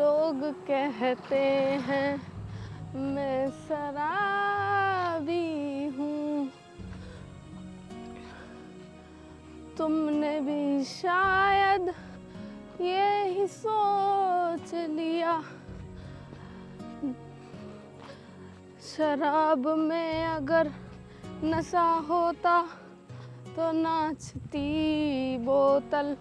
लोग कहते हैं मैं शराबी हूँ, तुमने भी शायद यही सोच लिया। शराब में अगर नशा होता तो नाचती बोतल।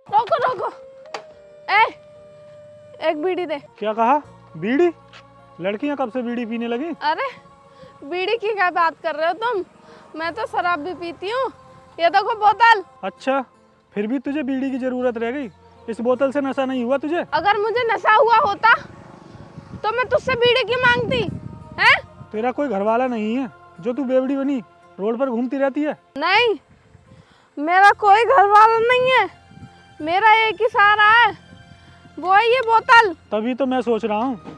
रोको रोको, एक बीड़ी दे। क्या कहा? बीड़ी? लड़कियां कब से बीड़ी पीने लगी? अरे बीड़ी की क्या बात कर रहे हो तुम? मैं तो शराब भी पीती हूँ। ये देखो बोतल। अच्छा, फिर भी तुझे बीड़ी की जरूरत रह गई? इस बोतल से नशा नहीं हुआ तुझे? अगर मुझे नशा हुआ होता तो मैं तुझसे बीड़ी क्यों मांगती है? तेरा कोई घरवाला नहीं है जो तू बेवड़ी बनी रोड पर घूमती रहती है? नहीं, मेरा कोई घरवाला नहीं है, मेरा एक ही सहारा है, वो है ये बोतल। तभी तो मैं सोच रहा हूँ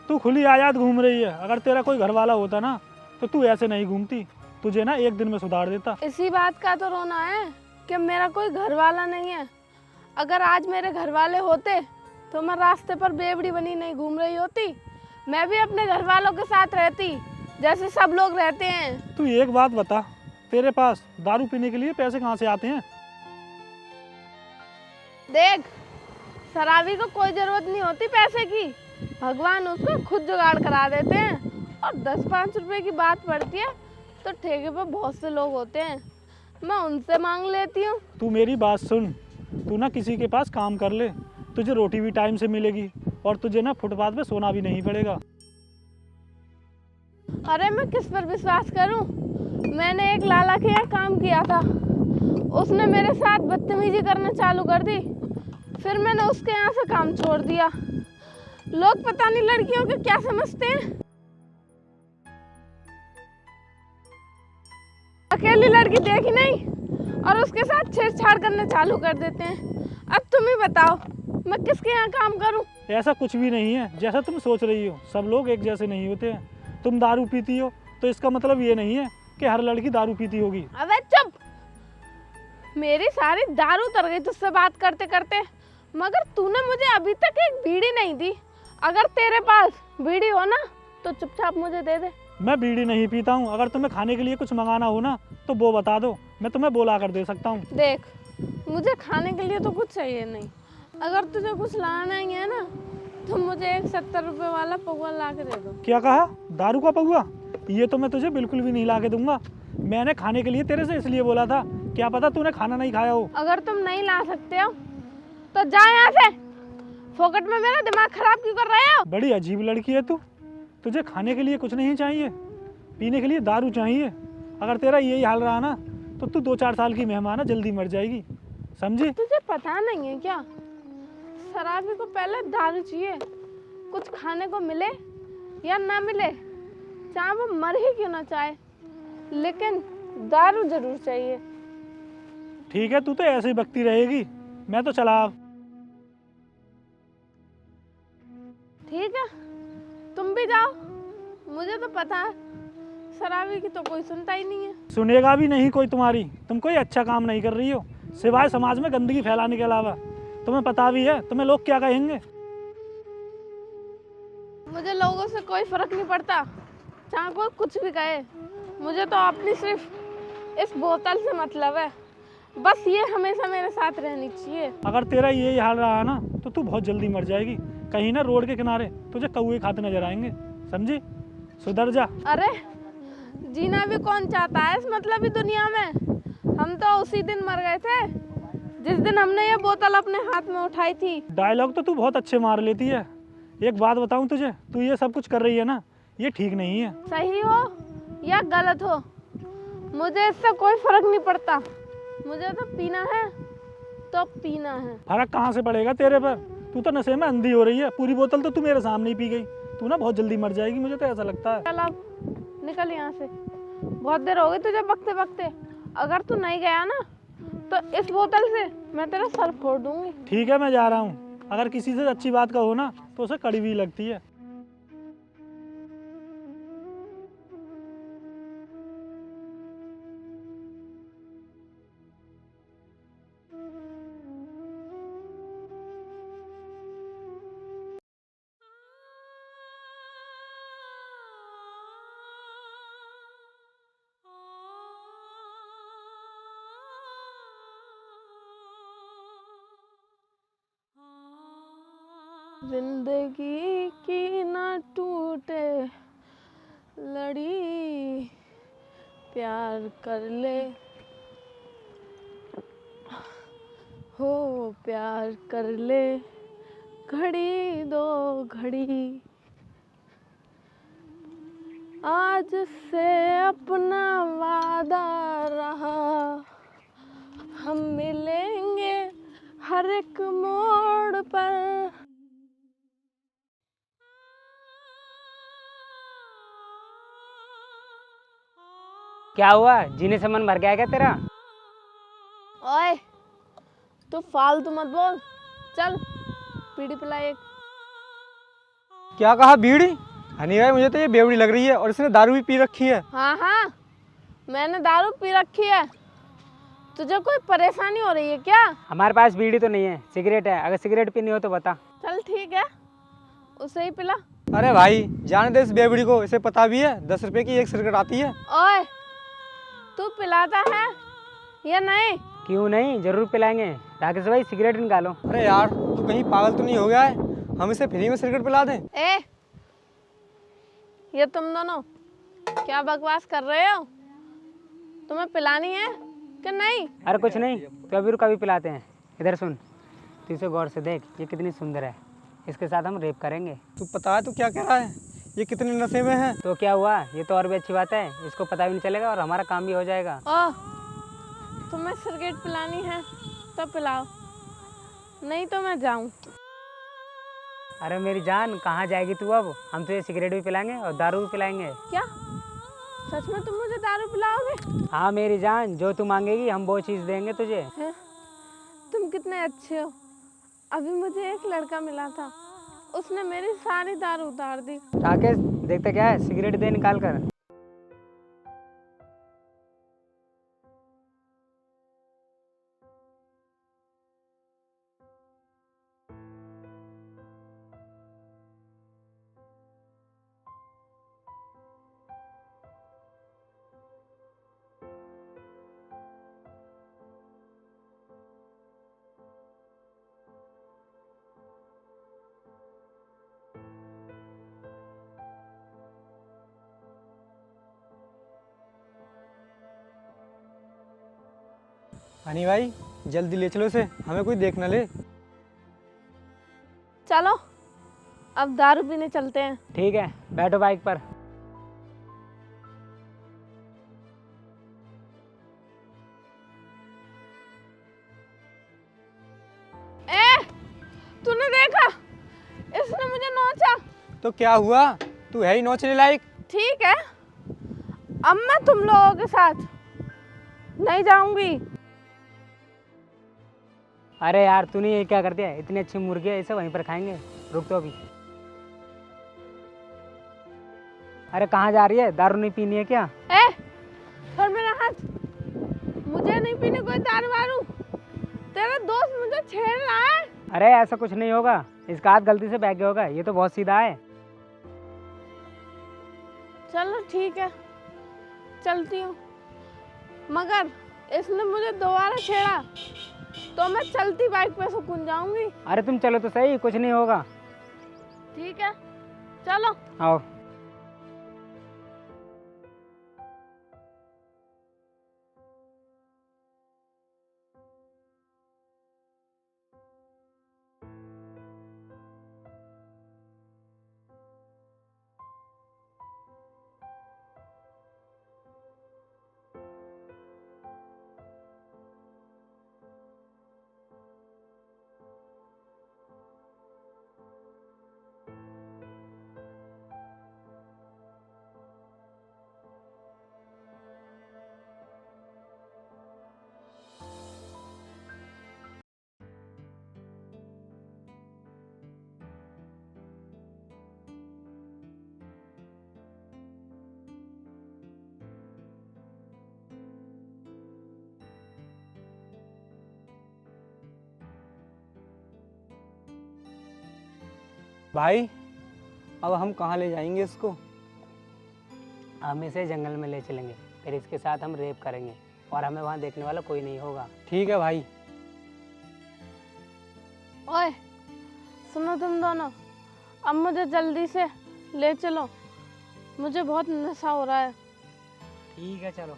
तू खुली आजाद घूम रही है। अगर तेरा कोई घरवाला होता ना तो तू ऐसे नहीं घूमती, तुझे ना एक दिन में सुधार देता। इसी बात का तो रोना है कि मेरा कोई घरवाला नहीं है। अगर आज मेरे घरवाले होते तो मैं रास्ते पर बेवड़ी बनी नहीं घूम रही होती, मैं भी अपने घरवालों के साथ रहती जैसे सब लोग रहते हैं। तू एक बात बता, तेरे पास दारू पीने के लिए पैसे कहाँ से आते हैं? देख, शराबी को कोई जरूरत नहीं होती पैसे की, भगवान उसको खुद जुगाड़ करा देते हैं। और 10-5 रुपए की बात पड़ती है तो ठेके पर बहुत से लोग होते हैं, मैं उनसे मांग लेती हूँ। तू मेरी बात सुन, तू ना किसी के पास काम कर ले, तुझे रोटी भी टाइम से मिलेगी और तुझे ना फुटपाथ पे सोना भी नहीं पड़ेगा। अरे मैं किस पर विश्वास करूं? मैंने एक लाला के यहाँ काम किया था, उसने मेरे साथ बदतमीजी करना चालू कर दी, फिर मैंने उसके यहाँ से काम छोड़ दिया। लोग पता नहीं लड़कियों के क्या समझते हैं, अकेली लड़की देखी नहीं और उसके साथ छेड़छाड़ करना चालू कर देते हैं। अब तुम ही बताओ मैं किसके यहाँ काम करूं? ऐसा कुछ भी नहीं है जैसा तुम सोच रही हो, सब लोग एक जैसे नहीं होते हैं। तुम दारू पीती हो तो इसका मतलब ये नहीं है कि हर लड़की दारू पीती होगी। अबे चुप, मेरी सारी दारू उतर गई तुझसे बात करते करते, मगर तूने मुझे अभी तक एक बीड़ी नहीं दी। अगर तेरे पास बीड़ी हो ना तो चुपचाप मुझे दे दे। मैं बीड़ी नहीं पीता हूँ, अगर तुम्हें खाने के लिए कुछ मंगाना हो ना तो वो बता दो, मैं तुम्हें बोला कर दे सकता हूँ। देख, मुझे खाने के लिए तो कुछ चाहिए नहीं, अगर तुझे कुछ लाना ही है ना तो मुझे एक 70 रुपए वाला पौवा ला के दे दो। क्या कहा? दारू का पौवा? ये तो मैं तुझे बिल्कुल भी नहीं ला के दूंगा। मैंने खाने के लिए तेरे से इसलिए बोला था, क्या पता तूने खाना नहीं खाया हो। अगर तुम नहीं ला सकते हो तो जा यहाँ से, फोकट में मेरा दिमाग खराब क्यों कर रहे हो? बड़ी अजीब लड़की है तू, तुझे खाने के लिए कुछ नहीं चाहिए, पीने के लिए दारू चाहिए। अगर तेरा यही हाल रहा ना तो तू 2-4 साल की मेहमान है, जल्दी मर जाएगी, समझी? तुझे पता नहीं है क्या, शराबी को पहले दारू चाहिए, कुछ खाने को मिले या ना मिले, चाहे वो मर ही क्यों ना चाहे, लेकिन दारू जरूर चाहिए। ठीक है, तू तो ऐसे ही बकती रहेगी, मैं तो चला अब। ठीक है, तुम भी जाओ, मुझे तो पता है शराबी की तो कोई सुनता ही नहीं है। सुनेगा भी नहीं कोई तुम्हारी, तुम कोई अच्छा काम नहीं कर रही हो सिवाय समाज में गंदगी फैलाने के अलावा। तुम्हें पता भी है तुम्हें लोग क्या कहेंगे। मुझे लोगों से कोई फर्क नहीं पड़ता, चाहे कोई कुछ भी कहे, मुझे तो अपनी सिर्फ इस बोतल से मतलब है, बस ये हमेशा मेरे साथ रहनी चाहिए। अगर तेरा यही हाल रहा ना तो तू बहुत जल्दी मर जाएगी। कहीं ना रोड के किनारे तुझे कौवे खाते नजर आएंगे, समझी? सुधर जा। अरे जीना भी कौन चाहता है इस मतलबी दुनिया में। हम तो उसी दिन मर गए थे जिस दिन हमने ये बोतल अपने हाथ में उठाई थी। डायलॉग तो तू बहुत अच्छे मार लेती है। एक बात बताऊं तुझे, तू ये सब कुछ कर रही है ना, ये ठीक नहीं है। सही हो या गलत हो मुझे इससे कोई फर्क नहीं पड़ता। मुझे तो पीना है तो पीना है। फर्क कहाँ से पड़ेगा तेरे पर? तू तो नशे में अंधी हो रही है। पूरी बोतल तो तू मेरे सामने ही पी गई। तू ना बहुत जल्दी मर जाएगी, मुझे तो ऐसा लगता है। चल अब निकल यहाँ से, बहुत देर हो गई तुझे बकते बकते। अगर तू नहीं गया ना तो इस बोतल से मैं तेरा सर फोड़ दूंगी। ठीक है, मैं जा रहा हूँ। अगर किसी से अच्छी बात कहो ना तो उसे कड़वी लगती है। जिंदगी की ना टूटे लड़ी, प्यार कर ले हो, प्यार कर ले घड़ी दो घड़ी। आज से अपना वादा रहा, हम मिलेंगे हर एक मोड़ पर। क्या हुआ? जीने से मन मर गया क्या तेरा? ओए तू फालतू मत बोल, चल बीड़ी पिला एक। क्या कहा? बीड़ी? हनी भाई मुझे तो ये बेवड़ी लग रही है, और इसने दारू भी पी रखी है। हाँ हाँ मैंने दारू पी रखी है। तुझे कोई परेशानी हो रही है क्या? हमारे पास बीड़ी तो नहीं है, सिगरेट है। अगर सिगरेट पीनी हो तो बता। चल ठीक है उसे ही पिला। अरे भाई जाने दे इस बेवड़ी को, इसे पता भी है 10 रुपए की एक सिगरेट आती है। ओए तू पिलाता है या नहीं? क्यों नहीं, जरूर पिलाएंगे। राकेश भाई सिगरेट निकालो। अरे यार तू कहीं पागल तो नहीं हो गया है? हम इसे फ्री में सिगरेट पिला दें? ए ये तुम दोनों क्या बकवास कर रहे हो? तुम्हें पिलानी है कि नहीं? अरे कुछ नहीं, तो अभी रुक, अभी पिलाते हैं। इधर सुन, तू इसे गौर से देख, ये कितनी सुंदर है। इसके साथ हम रेप करेंगे। तू पता है तू क्या कह रहा है? ये कितने नशे में है। तो क्या हुआ, ये तो और भी अच्छी बात है। इसको पता भी नहीं चलेगा और हमारा काम भी हो जाएगा। ओह तुम्हें सिगरेट पिलानी है तो पिलाओ, नहीं तो मैं जाऊं। अरे मेरी जान, कहाँ जाएगी तू? अब हम तुझे सिगरेट भी पिलाएंगे और दारू भी पिलाएंगे। क्या सच में तुम मुझे दारू पिलाओगे? हाँ मेरी जान, जो तू मांगेगी हम वो चीज़ देंगे तुझे। हैं? तुम कितने अच्छे हो। अभी मुझे एक लड़का मिला था, उसने मेरी सारी दारू उतार दी। राकेश देखते क्या है, सिगरेट दे निकाल कर। हनी भाई जल्दी ले चलो इसे, हमें कोई देख न ले। चलो अब दारू पीने चलते हैं। ठीक है, बैठो बाइक पर। ए तूने देखा, इसने मुझे नोचा। तो क्या हुआ? तू है ही नोचने लायक। ठीक है अब मैं तुम लोगों के साथ नहीं जाऊंगी। अरे यार तूने ये क्या कर दिया? इतनी अच्छी मुर्गी है, इसे वहीं पर खाएंगे। रुक तो अभी। अरे कहाँ जा रही है? दारू नहीं पीनी है क्या? ए छोड़ मेरा हाथ, मुझे नहीं पीने कोई दारू वारू। तेरा दोस्त मुझे छेड़ रहा है। अरे ऐसा कुछ नहीं होगा, इसका हाथ गलती से बैठ गया होगा। ये तो बहुत सीधा है। चलो ठीक है चलती हूँ, मगर इसने मुझे दोबारा छेड़ा तो मैं चलती बाइक पे सुकून जाऊंगी। अरे तुम चलो तो सही, कुछ नहीं होगा। ठीक है चलो। आओ। भाई अब हम कहाँ ले जाएंगे इसको? हम इसे जंगल में ले चलेंगे, फिर इसके साथ हम रेप करेंगे और हमें वहाँ देखने वाला कोई नहीं होगा। ठीक है भाई। ओए सुनो तुम दोनों, अब मुझे जल्दी से ले चलो, मुझे बहुत नशा हो रहा है। ठीक है चलो।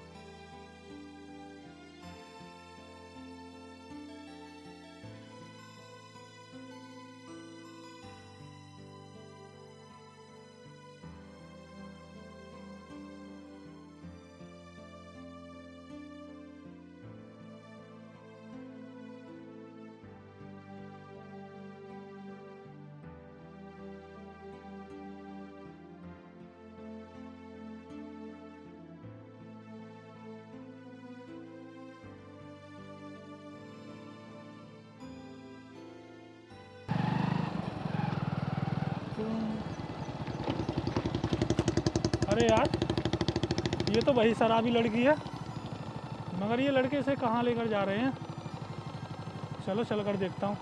अरे यार, ये तो वही शराबी लड़की है, मगर ये लड़के इसे कहाँ लेकर जा रहे हैं? चलो चल कर देखता हूँ।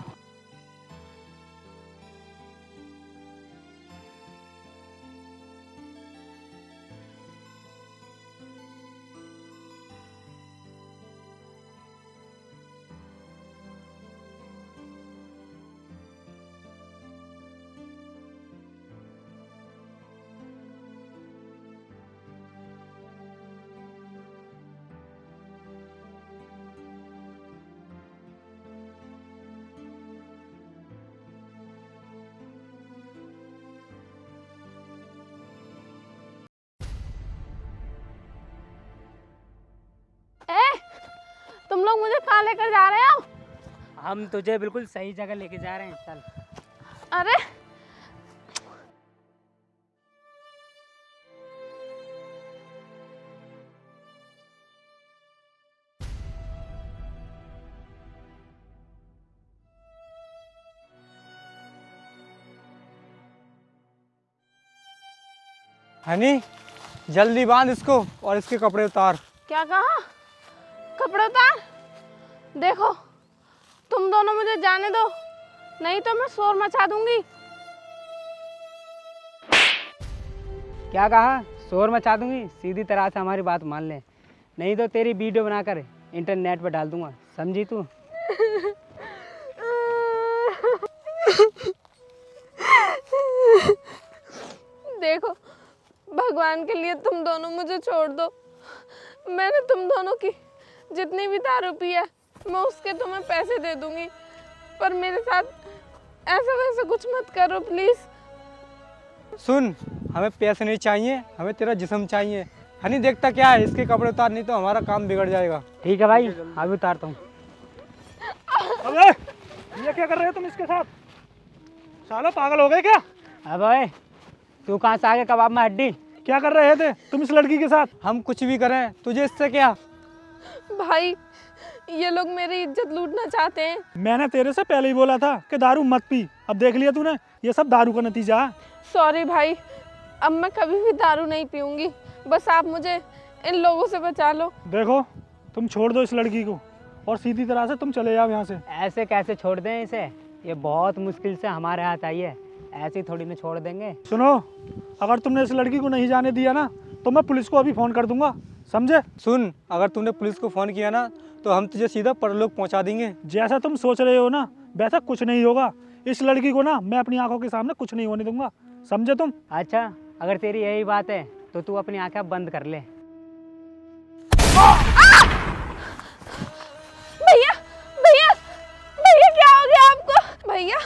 तुम लोग मुझे कहाँ लेकर जा रहे हो? हम तुझे बिल्कुल सही जगह लेके जा रहे हैं, चल। अरे हनी जल्दी बांध इसको और इसके कपड़े उतार। क्या कहा? कपड़े उतार? देखो तुम दोनों मुझे जाने दो, नहीं तो मैं शोर मचा दूंगी। क्या कहा? शोर मचा दूंगी? सीधी तरह से हमारी बात मान ले, नहीं तो तेरी वीडियो बनाकर इंटरनेट पर डाल दूंगा, समझी तू? देखो भगवान के लिए तुम दोनों मुझे छोड़ दो। मैंने तुम दोनों की जितनी भी दारू पी है मैं उसके तुम्हें पैसे दे दूंगी, पर मेरे साथ ऐसा वैसा कुछ मत करो प्लीज। सुन, हमें पैसे नहीं चाहिए, हमें तेरा जिस्म चाहिए। हनी देखता क्या है, इसके कपड़े उतार, नहीं तो हमारा काम बिगड़ जाएगा। ठीक है भाई, अभी उतारता हूँ। अबे ये क्या कर रहे हो तुम इसके साथ? सालो पागल हो गए क्या? अबे तू कहाँ से आ गया कबाब में हड्डी? क्या कर रहे थे तुम इस लड़की के साथ? हम कुछ भी करें, तुझे इससे क्या? भाई ये लोग मेरी इज्जत लूटना चाहते हैं। मैंने तेरे से पहले ही बोला था कि दारू मत पी, अब देख लिया तूने, ये सब दारू का नतीजा है। सॉरी भाई, अब मैं कभी भी दारू नहीं पीऊंगी, बस आप मुझे इन लोगों से बचा लो। देखो तुम छोड़ दो इस लड़की को और सीधी तरह से तुम चले जाओ यहाँ से। ऐसे कैसे छोड़ दें इसे? ये बहुत मुश्किल से हमारे हाथ आई है, ऐसे ही थोड़ी ना छोड़ देंगे। सुनो, अगर तुमने इस लड़की को नहीं जाने दिया ना तो मैं पुलिस को अभी फ़ोन कर दूंगा, समझे? सुन, अगर तूने पुलिस को फ़ोन किया ना तो हम तुझे सीधा परलोक पहुंचा देंगे। जैसा तुम सोच रहे हो ना वैसा कुछ नहीं होगा। इस लड़की को ना मैं अपनी आंखों के सामने कुछ नहीं होने दूंगा, समझे तुम? अच्छा, अगर तेरी यही बात है तो तू अपनी आंखें बंद कर ले। भैया भैया भैया क्या हो गया आपको भैया?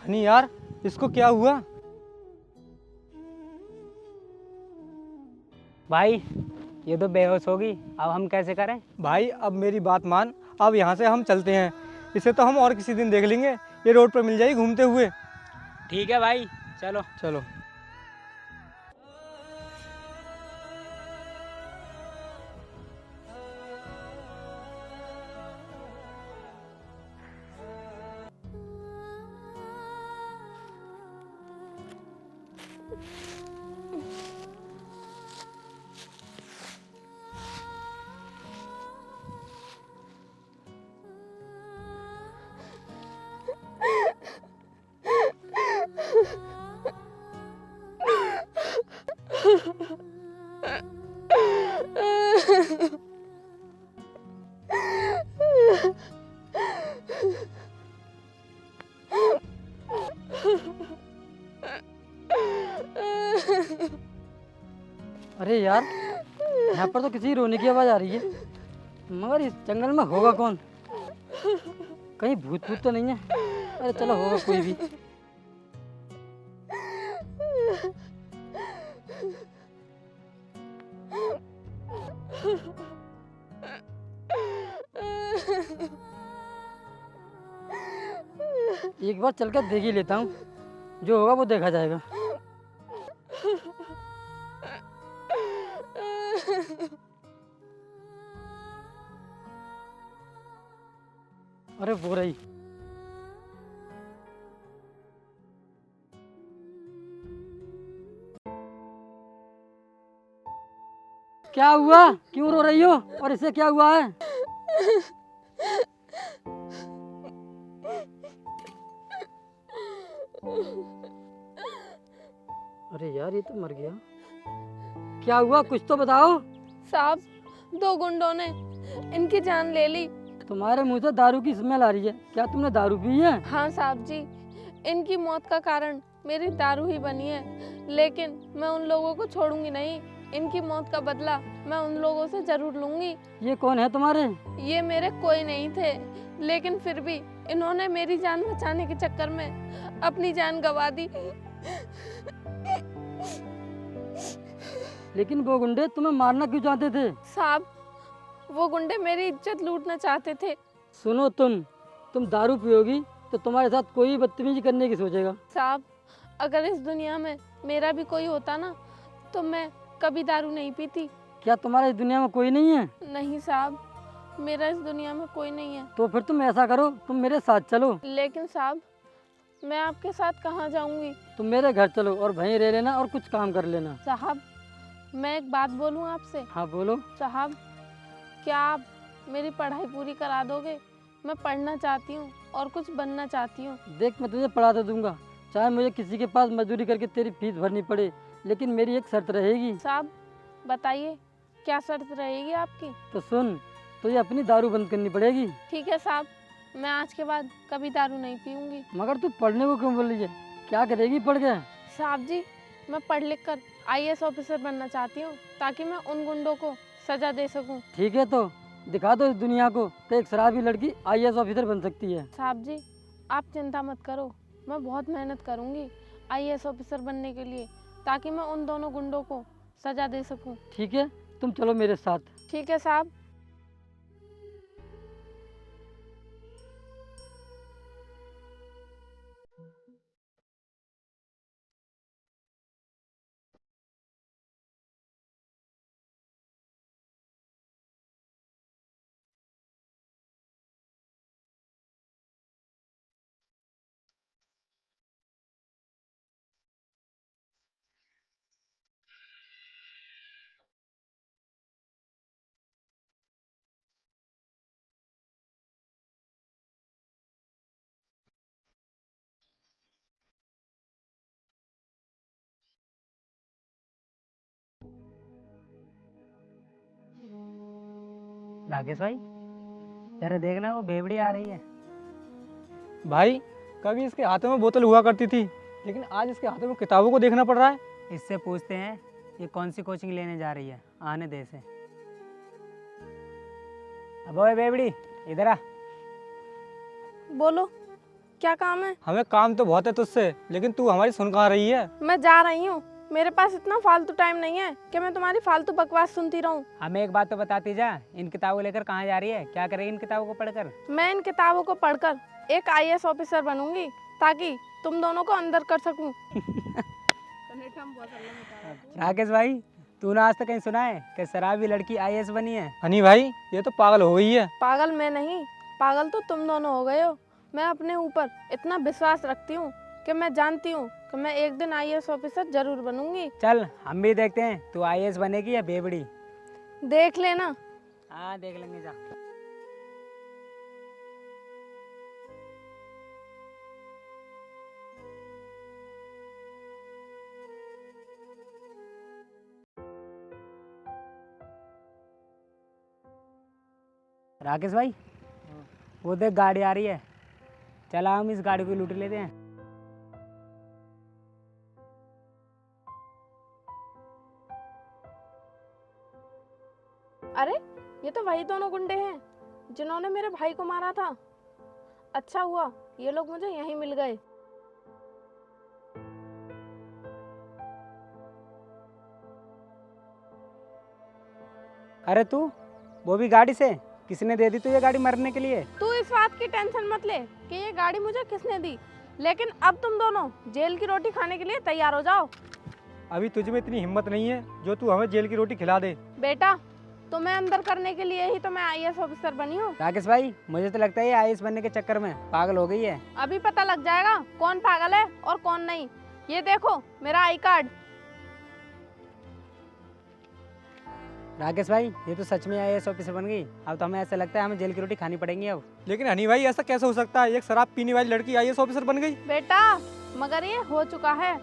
हनी यार, इसको क्या हुआ? भाई ये तो बेहोश होगी, अब हम कैसे करें? भाई अब मेरी बात मान, अब यहाँ से हम चलते हैं। इसे तो हम और किसी दिन देख लेंगे, ये रोड पर मिल जाएगी घूमते हुए। ठीक है भाई, चलो। चलो। अरे यार, यहाँ पर तो किसी रोने की आवाज़ आ रही है, मगर इस जंगल में होगा कौन? कहीं भूत भूत तो नहीं है? अरे चलो, होगा कोई भी। एक बार चलकर देख ही लेता हूँ, जो होगा वो देखा जाएगा। अरे वो रही। क्या हुआ? क्यों रो रही हो? और इसे क्या हुआ है? अरे यार, ये तो मर गया। क्या हुआ? कुछ तो बताओ। साहब, 2 गुंडों ने इनकी जान ले ली। तुम्हारे मुंह से दारू की स्मेल आ रही है, क्या तुमने दारू पी है? हाँ साहब जी, इनकी मौत का कारण मेरी दारू ही बनी है, लेकिन मैं उन लोगों को छोड़ूंगी नहीं। इनकी मौत का बदला मैं उन लोगों से जरूर लूंगी। ये कौन है तुम्हारे? ये मेरे कोई नहीं थे, लेकिन फिर भी इन्होंने मेरी जान बचाने के चक्कर में अपनी जान गंवा दी। लेकिन वो गुंडे तुम्हें मारना क्यों चाहते थे? साहब, वो गुंडे मेरी इज्जत लूटना चाहते थे। सुनो, तुम दारू पियोगी तो तुम्हारे साथ कोई बदतमीजी करने की सोचेगा। साहब, अगर इस दुनिया में मेरा भी कोई होता ना तो मैं कभी दारू नहीं पीती। क्या तुम्हारे इस दुनिया में कोई नहीं है? नहीं साहब, मेरा इस दुनिया में कोई नहीं है। तो फिर तुम ऐसा करो, तुम मेरे साथ चलो। लेकिन साहब, मैं आपके साथ कहाँ जाऊंगी? तुम मेरे घर चलो और वहीं रह लेना और कुछ काम कर लेना। साहब, मैं एक बात बोलूं आपसे? हाँ बोलो। साहब, क्या आप मेरी पढ़ाई पूरी करा दोगे? मैं पढ़ना चाहती हूँ और कुछ बनना चाहती हूँ। देख, मैं तुझे पढ़ा तो दूंगा, चाहे मुझे किसी के पास मजदूरी करके तेरी फीस भरनी पड़े, लेकिन मेरी एक शर्त रहेगी। साहब बताइए, क्या शर्त रहेगी आपकी? तो सुन, तुझे अपनी दारू बंद करनी पड़ेगी। ठीक है साहब, मैं आज के बाद कभी दारू नहीं पीऊंगी। मगर तू पढ़ने को क्यों बोल रही है? क्या करेगी पढ़ के? साहब जी, मैं पढ़ लिख कर IAS ऑफिसर बनना चाहती हूँ, ताकि मैं उन गुंडों को सजा दे सकूं। ठीक है, तो दिखा दो इस दुनिया को तो एक शराबी लड़की IAS ऑफिसर बन सकती है। साहब जी, आप चिंता मत करो, मैं बहुत मेहनत करूंगी IAS ऑफिसर बनने के लिए, ताकि मैं उन दोनों गुंडों को सजा दे सकूं। ठीक है, तुम चलो मेरे साथ। ठीक है साहब। राकेश भाई जरा देखना वो बेवड़ी आ रही है। भाई कभी इसके हाथों में बोतल हुआ करती थी, लेकिन आज इसके हाथों में किताबों को देखना पड़ रहा है। इससे पूछते हैं ये कौन सी कोचिंग लेने जा रही है, आने दे से। अब ओए बेवड़ी इधर आ। बोलो, क्या काम है? हमें काम तो बहुत है तुझसे, लेकिन तू हमारी सुन कहाँ रही है। मैं जा रही हूँ, मेरे पास इतना फालतू टाइम नहीं है कि मैं तुम्हारी फालतू बकवास सुनती रहूं। हमें एक बात तो बताती जा, इन किताबों लेकर कहाँ जा रही है, क्या करेगी इन किताबों को पढ़कर? मैं इन किताबों को पढ़कर एक IAS ऑफिसर बनूंगी ताकि तुम दोनों को अंदर कर सकूं। राकेश भाई तूने आज तक कहीं सुना है कि शराबी लड़की IAS बनी है? हनी भाई ये तो पागल हो गई है। पागल मैं नहीं, पागल तो तुम दोनों हो गए हो। मैं अपने ऊपर इतना विश्वास रखती हूँ कि मैं जानती हूँ कि मैं एक दिन IAS ऑफिसर जरूर बनूंगी। चल हम भी देखते हैं तू IAS बनेगी या बेवड़ी। देख लेना। हाँ देख लेंगे जा। राकेश भाई वो देख गाड़ी आ रही है, चला हम इस गाड़ी को लूट लेते हैं। अरे ये तो वही दोनों गुंडे हैं जिन्होंने मेरे भाई को मारा था। अच्छा हुआ ये लोग मुझे यहीं मिल गए। अरे तू वो भी गाड़ी से किसने दे दी तुझे गाड़ी मरने के लिए? तू इस बात की टेंशन मत ले कि ये गाड़ी मुझे किसने दी, लेकिन अब तुम दोनों जेल की रोटी खाने के लिए तैयार हो जाओ। अभी तुझ में इतनी हिम्मत नहीं है जो तू हमें जेल की रोटी खिला दे। बेटा तुम्हें अंदर करने के लिए ही तो मैं IAS ऑफिसर बनी हूँ। राकेश भाई मुझे तो लगता है ये IAS बनने के चक्कर में पागल हो गई है। अभी पता लग जाएगा कौन पागल है और कौन नहीं। ये देखो मेरा आई कार्ड। राकेश भाई ये तो सच में IAS ऑफिसर बन गई। अब तो हमें ऐसा लगता है हमें जेल की रोटी खानी पड़ेगी अब। लेकिन हनी भाई ऐसा कैसे हो सकता है, एक शराब पीने वाली लड़की IAS ऑफिसर बन गई। बेटा मगर ये हो चुका है।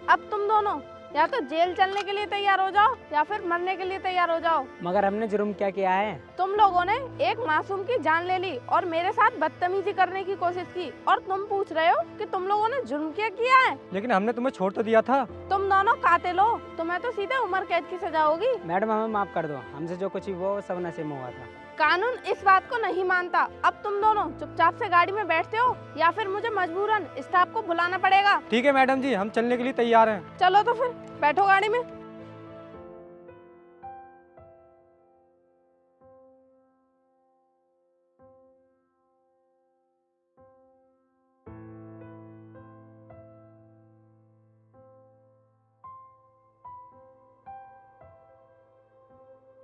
अब तुम दोनों या तो जेल चलने के लिए तैयार हो जाओ या फिर मरने के लिए तैयार हो जाओ। मगर हमने जुर्म क्या किया है? तुम लोगों ने एक मासूम की जान ले ली और मेरे साथ बदतमीजी करने की कोशिश की, और तुम पूछ रहे हो कि तुम लोगों ने जुर्म क्या किया है। लेकिन हमने तुम्हें छोड़ तो दिया था। तुम दोनों कातिल हो, तुम्हें तो सीधे उम्र कैद की सजा होगी। मैडम हमें माफ कर दो, हमसे जो कुछ हुआ वो सब नशे में हुआ था। कानून इस बात को नहीं मानता। अब तुम दोनों चुपचाप से गाड़ी में बैठते हो या फिर मुझे मजबूरन स्टाफ को बुलाना पड़ेगा। ठीक है मैडम जी, हम चलने के लिए तैयार हैं। चलो तो फिर बैठो गाड़ी में।